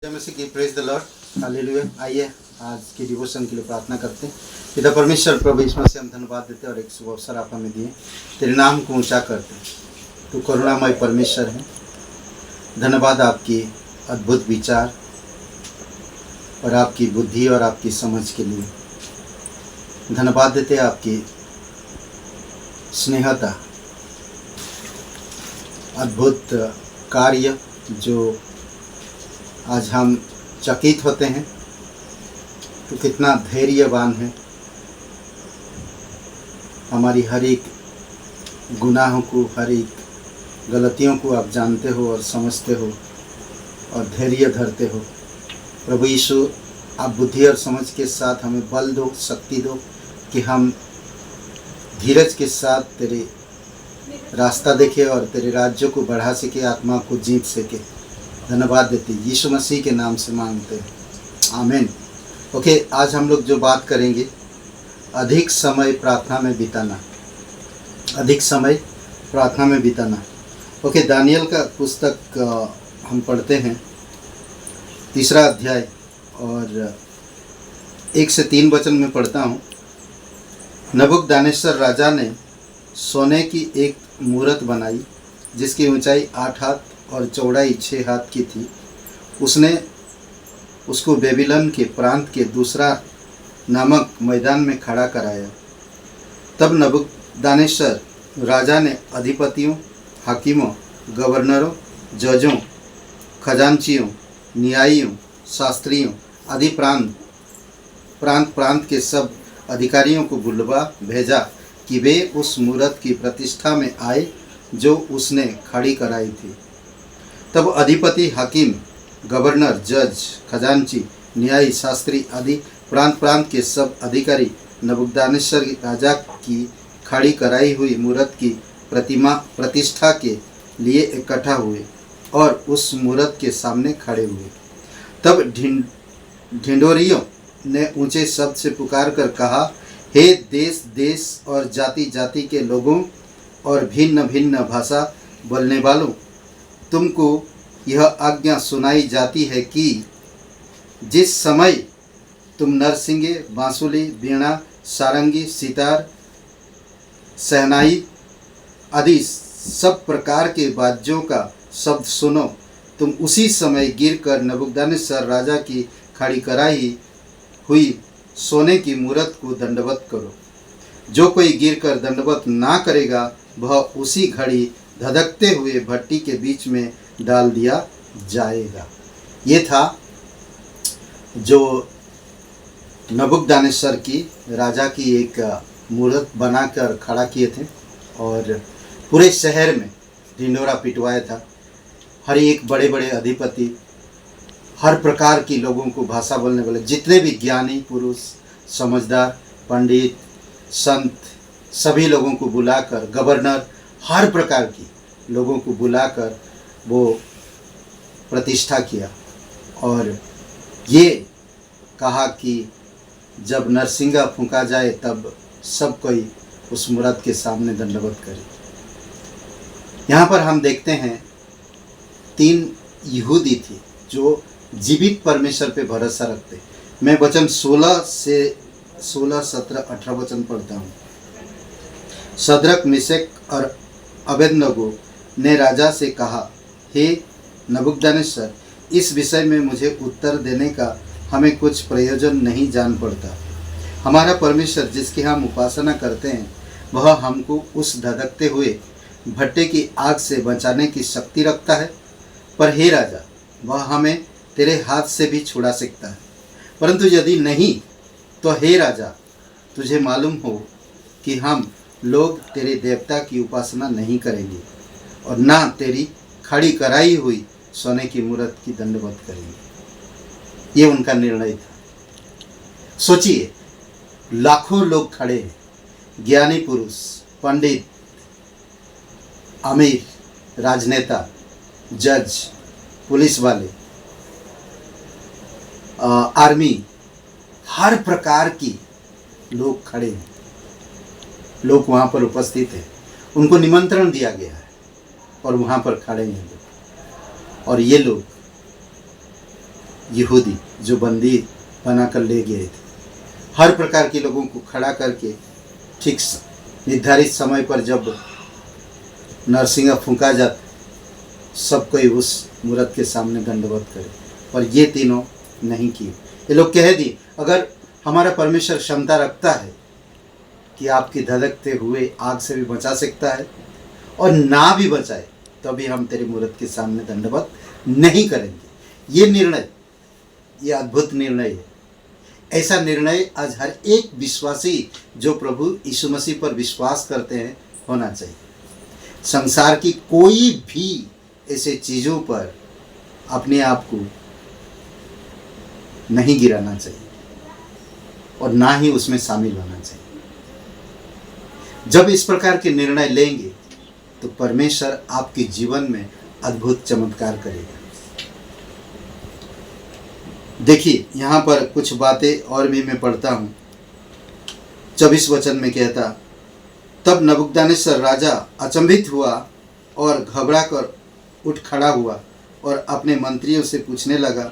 मसीह की praise the Lord hallelujah. आइए आज की डिवोशन के लिए प्रार्थना करते हैं। पिता परमेश्वर प्रभु यीशु मसीह हम धन्यवाद देते हैं और एक शुभ अवसर आप हमें दिए, तेरे नाम को ऊंचा करते हैं। तू करुणामय परमेश्वर है। धन्यवाद आपकी अद्भुत विचार और आपकी बुद्धि और आपकी समझ के लिए। धन्यवाद देते हैं आपकी स्नेहता, अद्भुत कार्य जो आज हम चकित होते हैं। तो कितना धैर्यवान है, हमारी हर एक गुनाहों को, हर एक गलतियों को आप जानते हो और समझते हो और धैर्य धरते हो। प्रभु यीशु, आप बुद्धि और समझ के साथ हमें बल दो, शक्ति दो कि हम धीरज के साथ तेरे रास्ता देखें और तेरे राज्य को बढ़ा सके, आत्मा को जीत सके। धन्यवाद देते यीशु मसीह के नाम से मांगते हैं, आमीन। ओके, आज हम लोग जो बात करेंगे, अधिक समय प्रार्थना में बिताना। अधिक समय प्रार्थना में बिताना। ओके, दानियल का पुस्तक हम पढ़ते हैं, 3 अध्याय और 1 से 3 वचन में पढ़ता हूँ। नबूकदनेस्सर राजा ने सोने की एक मूरत बनाई जिसकी ऊंचाई 8 हाथ और चौड़ाई 6 हाथ की थी। उसने उसको बेबीलोन के प्रांत के दूसरा नामक मैदान में खड़ा कराया। तब नबूकदनेस्सर राजा ने अधिपतियों, हाकिमों, गवर्नरों, जजों, खजांचियों, न्यायियों, शास्त्रियों आदि प्रांत के सब अधिकारियों को बुलवा भेजा कि वे उस मूरत की प्रतिष्ठा में आए जो उसने खड़ी कराई थी। तब अधिपति, हाकिम, गवर्नर, जज, खजांची, न्यायी, शास्त्री आदि प्रांत के सब अधिकारी नबूकदनेस्सर राजा की खड़ी कराई हुई मूरत की प्रतिष्ठा के लिए इकट्ठा हुए और उस मूरत के सामने खड़े हुए। तब ढिंढोरियों ने ऊंचे शब्द से पुकार कर कहा, हे देश देश और जाति जाति के लोगों और भिन्न भिन्न भाषा बोलने वालों, तुमको यह आज्ञा सुनाई जाती है कि जिस समय तुम नरसिंगे, बांसुली, वीणा, सारंगी, सितार, शहनाई आदि सब प्रकार के वाद्यों का शब्द सुनो, तुम उसी समय गिरकर नबूकदनेस्सर राजा की खड़ी कराई हुई सोने की मूरत को दंडवत करो। जो कोई गिरकर दंडवत ना करेगा वह उसी घड़ी धधकते हुए भट्टी के बीच में डाल दिया जाएगा। ये था जो नबूकदनेस्सर की राजा की एक मूरत बनाकर खड़ा किए थे और पूरे शहर में ढिंढोरा पिटवाया था। हर एक बड़े बड़े अधिपति, हर प्रकार की लोगों को भाषा बोलने वाले, जितने भी ज्ञानी पुरुष, समझदार, पंडित, संत, सभी लोगों को बुलाकर, गवर्नर, हर प्रकार की लोगों को बुलाकर वो प्रतिष्ठा किया और ये कहा कि जब नरसिंगा फूंका जाए तब सब कोई उस मूरत के सामने दंडवत करे। यहाँ पर हम देखते हैं 3 यहूदी थे जो जीवित परमेश्वर पे भरोसा रखते। मैं वचन 16, 17, 18 वचन पढ़ता हूँ। शद्रक, मेशक और अबेदनगो ने राजा से कहा, हे नबूकदनेस्सर, इस विषय में मुझे उत्तर देने का हमें कुछ प्रयोजन नहीं जान पड़ता। हमारा परमेश्वर जिसकी हम उपासना करते हैं वह हमको उस धधकते हुए भट्टे की आग से बचाने की शक्ति रखता है। पर हे राजा, वह हमें तेरे हाथ से भी छुड़ा सकता है। परंतु यदि नहीं तो हे राजा, तुझे मालूम हो कि हम लोग तेरे देवता की उपासना नहीं करेंगे और ना तेरी खड़ी कराई हुई सोने की मूरत की दंडवत करेंगे। ये उनका निर्णय था। सोचिए, लाखों लोग खड़े हैं, ज्ञानी पुरुष, पंडित, अमीर, राजनेता, जज, पुलिस वाले, आर्मी, हर प्रकार की लोग खड़े हैं। लोग वहाँ पर उपस्थित हैं, उनको निमंत्रण दिया गया है और वहाँ पर खड़े हैं लोग। और ये लोग यहूदी जो बंदी बनाकर ले गए थे, हर प्रकार के लोगों को खड़ा करके ठीक निर्धारित समय पर जब नरसिंगा फूंका जाता, सब कोई उस मूर्त के सामने दंडवत करे, पर ये तीनों नहीं किए। ये लोग कह दिए, अगर हमारा परमेश्वर क्षमता रखता है कि आपकी धधकते हुए आग से भी बचा सकता है और ना भी बचाए तो भी हम तेरे मूर्त के सामने दंडवत नहीं करेंगे। ये निर्णय, ये अद्भुत निर्णय है। ऐसा निर्णय आज हर एक विश्वासी जो प्रभु यीशु मसीह पर विश्वास करते हैं होना चाहिए। संसार की कोई भी ऐसे चीज़ों पर अपने आप को नहीं गिराना चाहिए और ना ही उसमें शामिल होना चाहिए। जब इस प्रकार के निर्णय लेंगे तो परमेश्वर आपके जीवन में अद्भुत चमत्कार करेगा। देखिए यहाँ पर कुछ बातें और भी मैं पढ़ता हूँ। 24 वचन में कहता, तब नबूकदनेस्सर राजा अचंभित हुआ और घबरा कर उठ खड़ा हुआ और अपने मंत्रियों से पूछने लगा,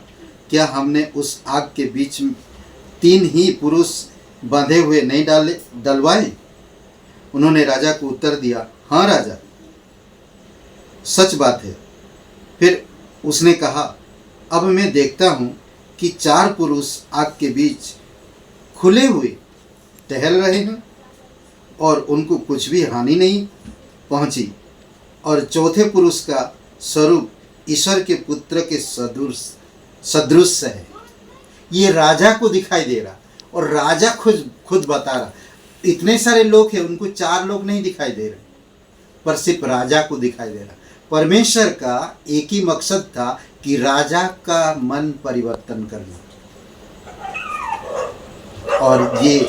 क्या हमने उस आग के बीच में 3 ही पुरुष बांधे हुए नहीं डलवाए? उन्होंने राजा को उत्तर दिया, हाँ राजा, सच बात है। फिर उसने कहा, अब मैं देखता हूँ कि 4 पुरुष आग के बीच खुले हुए टहल रहे हैं और उनको कुछ भी हानि नहीं पहुँची, और चौथे पुरुष का स्वरूप ईश्वर के पुत्र के सदृश है। ये राजा को दिखाई दे रहा और राजा खुद बता रहा। इतने सारे लोग हैं, उनको 4 लोग नहीं दिखाई दे रहे, पर सिर्फ राजा को दिखाई दे रहा। परमेश्वर का एक ही मकसद था कि राजा का मन परिवर्तन करना, और ये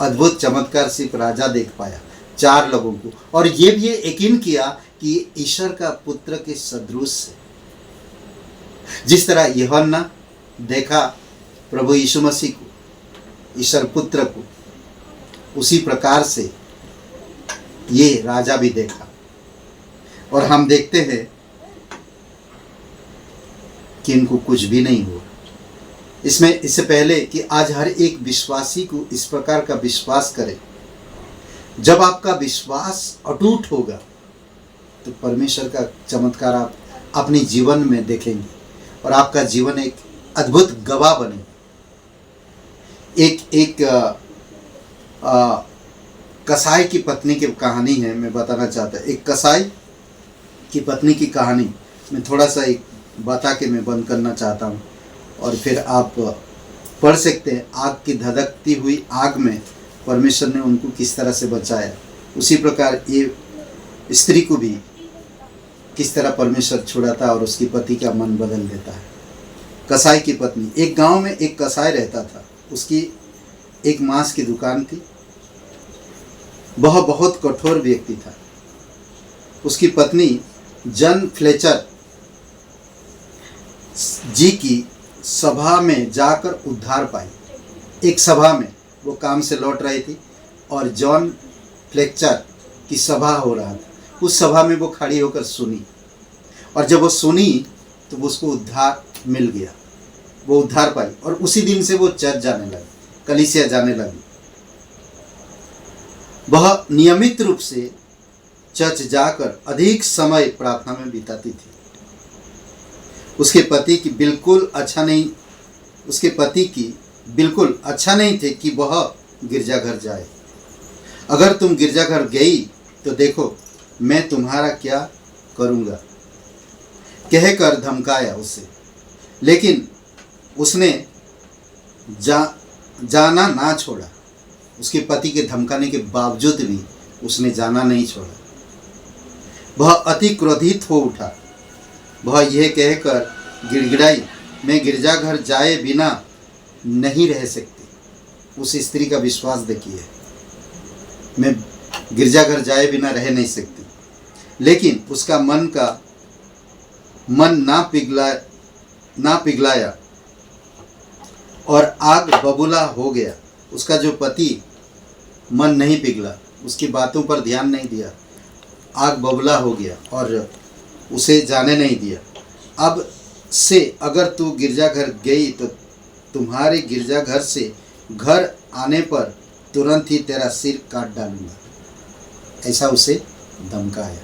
अद्भुत चमत्कार सिर्फ राजा देख पाया, 4 लोगों को, और ये भी यकीन किया कि ईश्वर का पुत्र के सदृश है। जिस तरह यूहन्ना देखा प्रभु यीशु मसीह को, ईश्वर पुत्र को, उसी प्रकार से ये राजा भी देखा। और हम देखते हैं कि इनको कुछ भी नहीं हुआ। इससे पहले कि आज हर एक विश्वासी को इस प्रकार का विश्वास करे, जब आपका विश्वास अटूट होगा तो परमेश्वर का चमत्कार आप अपने जीवन में देखेंगे और आपका जीवन एक अद्भुत गवाह बनेगा। एक कसाई की पत्नी की कहानी है, मैं बताना चाहता। एक कसाई की पत्नी की कहानी मैं थोड़ा सा एक बता के मैं बंद करना चाहता हूँ, और फिर आप पढ़ सकते हैं। आग की धधकती हुई आग में परमेश्वर ने उनको किस तरह से बचाया, उसी प्रकार ये स्त्री को भी किस तरह परमेश्वर छुड़ाता और उसकी पति का मन बदल देता है। कसाई की पत्नी। एक गांव में एक कसाई रहता था, उसकी एक मांस की दुकान थी। वह बहुत कठोर व्यक्ति था। उसकी पत्नी जन फ्लेचर जी की सभा में जाकर उद्धार पाई। एक सभा में वो काम से लौट रही थी और जॉन फ्लेचर की सभा हो रहा था। उस सभा में वो खड़ी होकर सुनी, और जब वो सुनी तो उसको उद्धार मिल गया, वो उद्धार पाई, और उसी दिन से वो चर्च जाने लगी, कलीसिया जाने लगी। वह नियमित रूप से चर्च जाकर अधिक समय प्रार्थना में बिताती थी। उसके पति की बिल्कुल अच्छा नहीं थे कि वह गिरजाघर जाए। अगर तुम गिरजाघर गई तो देखो मैं तुम्हारा क्या करूँगा, कहकर धमकाया उसे। लेकिन उसने जाना ना छोड़ा। उसके पति के धमकाने के बावजूद भी उसने जाना नहीं छोड़ा। वह अति क्रोधित हो उठा। वह यह कहकर गिड़गिड़ाई, मैं गिरजाघर जाए बिना नहीं रह सकती। उस स्त्री का विश्वास देखिए, मैं गिरजाघर जाए बिना रह नहीं सकती। लेकिन उसका मन ना पिघलाया और आग बबूला हो गया। उसका जो पति मन नहीं पिघला, उसकी बातों पर ध्यान नहीं दिया, आग बबूला हो गया और उसे जाने नहीं दिया। अब से अगर तू गिरजाघर गई तो तुम्हारे गिरजाघर से घर आने पर तुरंत ही तेरा सिर काट डालूंगा, ऐसा उसे धमकाया।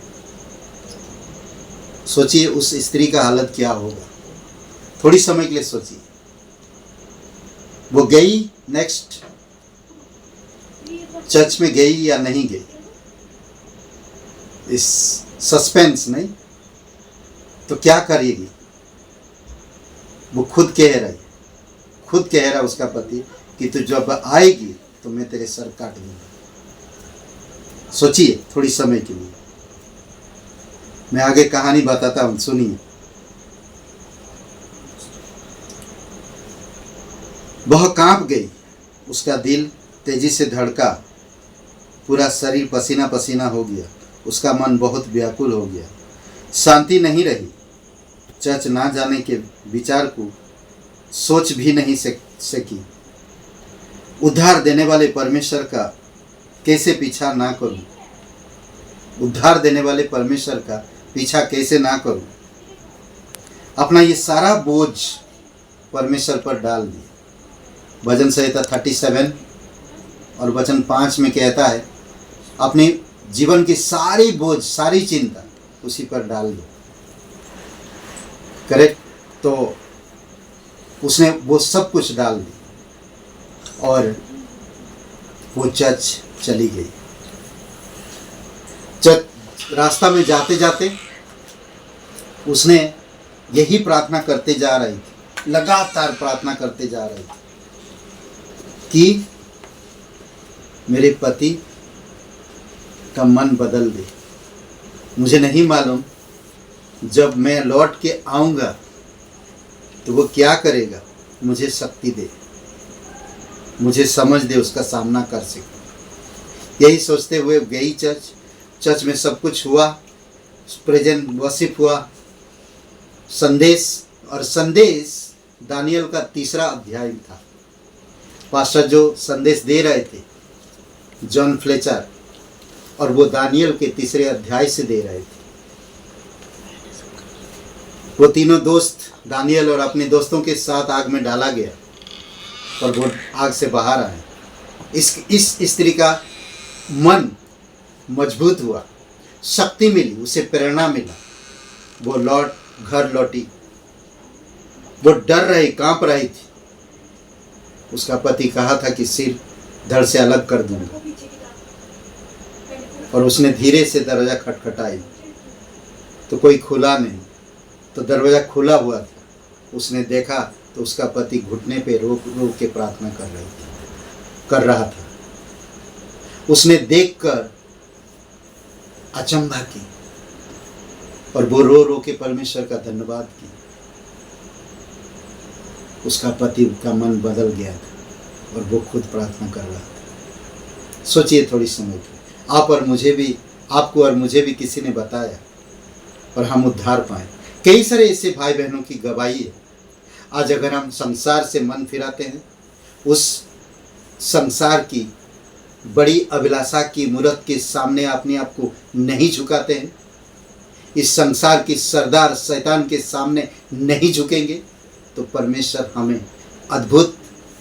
सोचिए उस स्त्री का हालत क्या होगा। थोड़ी समय के लिए सोचिए। वो गई, नेक्स्ट चर्च में गई या नहीं गई, इस सस्पेंस नहीं, तो क्या करेगी। वो खुद कह रहा उसका पति कि तू जब आएगी तो मैं तेरे सर काट दूंगा। सोचिए थोड़ी समय के लिए, मैं आगे कहानी बताता हूं, सुनिए। वह कांप गई, उसका दिल तेजी से धड़का, पूरा शरीर पसीना पसीना हो गया, उसका मन बहुत व्याकुल हो गया, शांति नहीं रही। चर्च ना जाने के विचार को सोच भी नहीं सकी। उद्धार देने वाले परमेश्वर का कैसे पीछा ना करूं, उद्धार देने वाले परमेश्वर का पीछा कैसे ना करूं। अपना ये सारा बोझ परमेश्वर पर डाल दिया। भजन संहिता 37 और वचन 5 में कहता है, अपने जीवन की सारी बोझ, सारी चिंता उसी पर डाल दो। करेक्ट। तो उसने वो सब कुछ डाल दी और वो चर्च चली गई। रास्ता में जाते जाते उसने यही प्रार्थना करते जा रही थी, लगातार प्रार्थना करते जा रही थी कि मेरे पति का मन बदल दे। मुझे नहीं मालूम जब मैं लौट के आऊँगा तो वो क्या करेगा, मुझे शक्ति दे, मुझे समझ दे, उसका सामना कर सके। यही सोचते हुए गई चर्च में सब कुछ हुआ, प्रेजेंट वर्शिप हुआ, संदेश दानियल का 3रा अध्याय था। पास्टर जो संदेश दे रहे थे जॉन फ्लेचर, और वो दानियल के 3रे अध्याय से दे रहे थे। वो तीनों दोस्त दानियल और अपने दोस्तों के साथ आग में डाला गया और वो आग से बाहर आए। इस स्त्री का मन मजबूत हुआ, शक्ति मिली, उसे प्रेरणा मिला। वो घर लौटी। वो डर रही, कांप रही थी। उसका पति कहा था कि सिर धड़ से अलग कर दूंगा, और उसने धीरे से दरवाजा खटखटाई तो कोई खुला नहीं। तो दरवाजा खुला हुआ था। उसने देखा तो उसका पति घुटने पे रोक के प्रार्थना कर रहा था। उसने देखकर अचंभा की और वो रो के परमेश्वर का धन्यवाद किया। उसका पति का मन बदल गया था और वो खुद प्रार्थना कर रहा था। सोचिए थोड़ी समय की, आपको और मुझे भी किसी ने बताया और हम उद्धार पाए। कई सारे ऐसे भाई बहनों की गवाही है। आज अगर हम संसार से मन फिराते हैं, उस संसार की बड़ी अभिलाषा की मूर्त के सामने अपने आप को नहीं झुकाते हैं, इस संसार की सरदार शैतान के सामने नहीं झुकेंगे, तो परमेश्वर हमें अद्भुत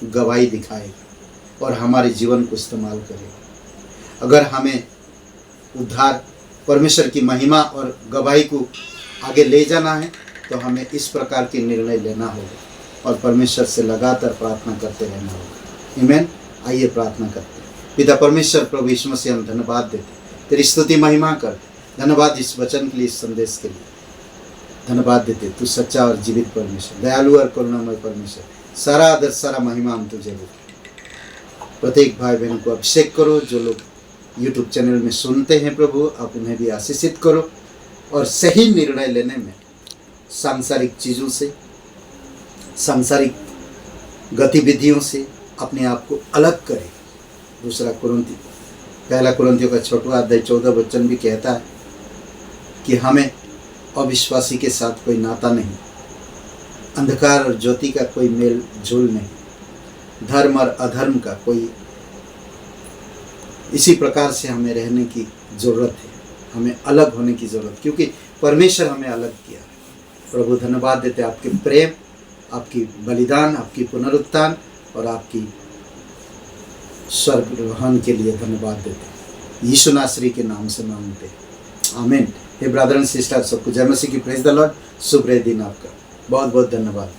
गवाही दिखाएगा और हमारे जीवन को इस्तेमाल करेगा। अगर हमें उद्धार, परमेश्वर की महिमा और गवाही को आगे ले जाना है तो हमें इस प्रकार के निर्णय लेना होगा और परमेश्वर से लगातार प्रार्थना करते रहना होगा। आमीन। आइए प्रार्थना करते हैं। पिता परमेश्वर, प्रभु यीशु मसीह, हम धन्यवाद देते, तेरी स्तुति महिमा कर। धन्यवाद इस वचन के लिए, इस संदेश के लिए धन्यवाद देते। तू सच्चा और जीवित परमेश्वर, दयालु और करुणामय परमेश्वर, सारा आदर सारा महिमा हम तुझे देते। प्रत्येक भाई बहन को अभिषेक करो। जो लोग यूट्यूब चैनल में सुनते हैं प्रभु, आप उन्हें भी आशीषित करो और सही निर्णय लेने में सांसारिक चीज़ों से, सांसारिक गतिविधियों से अपने आप को अलग करें। पहला कुरिन्थियों का 6वां अध्याय 14 वचन भी कहता है कि हमें अविश्वासी के साथ कोई नाता नहीं, अंधकार और ज्योति का कोई मेल जोल नहीं, धर्म और अधर्म का कोई, इसी प्रकार से हमें रहने की ज़रूरत है। हमें अलग होने की ज़रूरत, क्योंकि परमेश्वर हमें अलग किया है। प्रभु धन्यवाद देते, आपके प्रेम, आपकी बलिदान, आपकी पुनरुत्थान और आपकी स्वर्गरोहण के लिए धन्यवाद देते। यीशु नासरी के नाम से मांगते, आमीन। हे ब्रदर एंड सिस्टर, सबको जय मसीह की, प्रेज द लॉर्ड। शुभ दिन आपका, बहुत बहुत धन्यवाद।